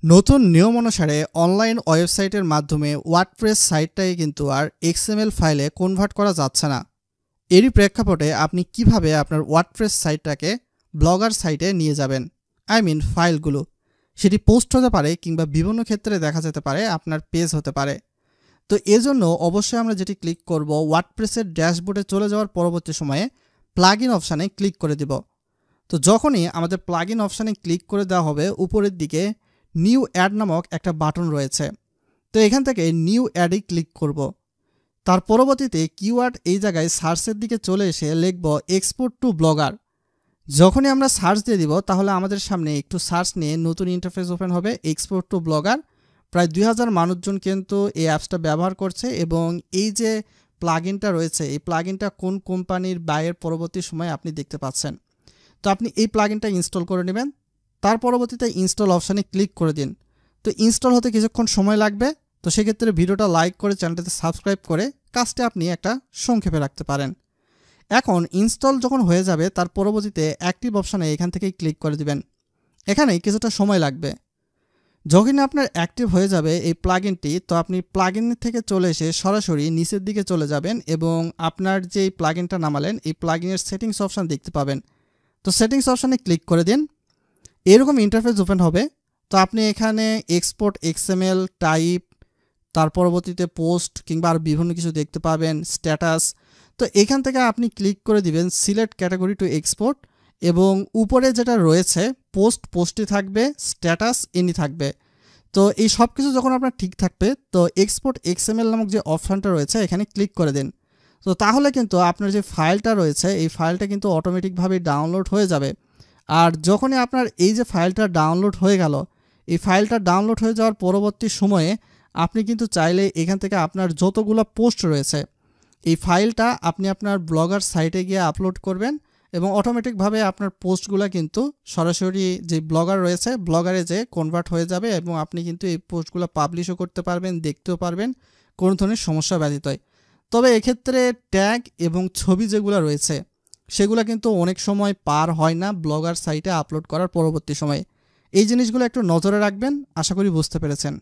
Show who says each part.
Speaker 1: নতুন নিয়ম অনুসারে অনলাইন ওয়েবসাইটের মাধ্যমে ওয়ার্ডপ্রেস সাইটটাকে কিন্তু আর এক্সএমএল ফাইলে কনভার্ট করা যাচ্ছে না। এরই প্রেক্ষাপটে আপনি কিভাবে আপনার ওয়ার্ডপ্রেস সাইটটাকে ব্লগার সাইটে নিয়ে যাবেন, ফাইলগুলো, সেটি পোস্ট হতে পারে কিংবা বিভিন্ন ক্ষেত্রে দেখা যেতে পারে আপনার পেজ হতে পারে। তো এজন্য অবশ্যই আমরা যেটি ক্লিক করব, ওয়ার্ডপ্রেসের ড্যাশবোর্ডে চলে যাওয়ার পরবর্তী সময়ে প্লাগইন অপশানে ক্লিক করে দিব। তো যখনই আমাদের প্লাগইন অপশানে ক্লিক করে দেওয়া হবে, উপরের দিকে নিউ অ্যাড নামক একটা বাটন রয়েছে। তো এখান থেকে নিউ অ্যাডে ক্লিক করব। তার পরবর্তীতে কিওয়ার্ড এই জায়গায় সার্চের দিকে চলে এসে লিখব এক্সপোর্ট টু ব্লগার। যখনই আমরা সার্চ দিয়ে দিব তাহলে আমাদের সামনে একটু সার্চ নিয়ে নতুন ইন্টারফেস ওপেন হবে, এক্সপোর্ট টু ব্লগার। প্রায় 2000 মানুষজন কিন্তু এই অ্যাপসটা ব্যবহার করছে এবং এই যে প্লাগইনটা রয়েছে, এই প্লাগইনটা কোন কোম্পানির বাইয়ের পরবর্তী সময়ে আপনি দেখতে পাচ্ছেন। তো আপনি এই প্লাগইনটা ইনস্টল করে নেবেন। তার পরবর্তীতে ইনস্টল অপশানে ক্লিক করে দিন। তো ইনস্টল হতে কিছুক্ষণ সময় লাগবে। তো সেক্ষেত্রে ভিডিওটা লাইক করে চ্যানেলটাতে সাবস্ক্রাইব করে কাজটা আপনি একটা সংক্ষেপে রাখতে পারেন। এখন ইনস্টল যখন হয়ে যাবে তার পরবর্তীতে অ্যাক্টিভ অপশানে এখান থেকেই ক্লিক করে দিবেন। এখানে কিছুটা সময় লাগবে। যখন আপনার অ্যাক্টিভ হয়ে যাবে এই প্লাগইনটি, তো আপনি প্লাগইন থেকে চলে এসে সরাসরি নিচের দিকে চলে যাবেন এবং আপনার যে প্লাগইনটা নামালেন এই প্লাগইনের সেটিংস অপশান দেখতে পাবেন। তো সেটিংস অপশানে ক্লিক করে দিন। এরকম ইন্টারফেস ওপেন হবে। তো আপনি এখানে এক্সপোর্ট এক্সএমএল টাইপ, তার পরবর্তীতে পোস্ট কিংবা আর বিভিন্ন কিছু দেখতে পাবেন, স্ট্যাটাস। তো এখান থেকে আপনি ক্লিক করে দিবেন সিলেক্ট ক্যাটাগরি টু এক্সপোর্ট এবং উপরে যেটা রয়েছে পোস্টই থাকবে, স্ট্যাটাস এনি থাকবে। তো এই সব কিছু যখন আপনার ঠিক থাকবে তো এক্সপোর্ট এক্সএমএল নামক যে অপশানটা রয়েছে এখানে ক্লিক করে দিন। তো তাহলে কিন্তু আপনার যে ফাইলটা রয়েছে এই ফাইলটা কিন্তু অটোমেটিকভাবে ডাউনলোড হয়ে যাবে। আর যখনই আপনার এই যে ফাইলটা ডাউনলোড হয়ে গেল, এই ফাইলটা ডাউনলোড হয়ে যাওয়ার পরবর্তী সময়ে আপনি কিন্তু চাইলে এখান থেকে আপনার যতগুলো পোস্ট রয়েছে এই ফাইলটা আপনি আপনার ব্লগার সাইটে গিয়ে আপলোড করবেন এবং অটোমেটিকভাবে আপনার পোস্টগুলো কিন্তু সরাসরি যে ব্লগার রয়েছে ব্লগারে যে কনভার্ট হয়ে যাবে এবং আপনি কিন্তু এই পোস্টগুলো পাবলিশও করতে পারবেন, দেখতেও পারবেন কোনো ধরনের সমস্যা ব্যতীত। তবে এক্ষেত্রে ট্যাগ এবং ছবি যেগুলো রয়েছে সেগুলো কিন্তু অনেক সময় পার হয় না ব্লগার সাইটে আপলোড করার পরবর্তী সময়ে। এই জিনিসগুলো একটু নজরে রাখবেন। আশা করি বুঝতে পেরেছেন।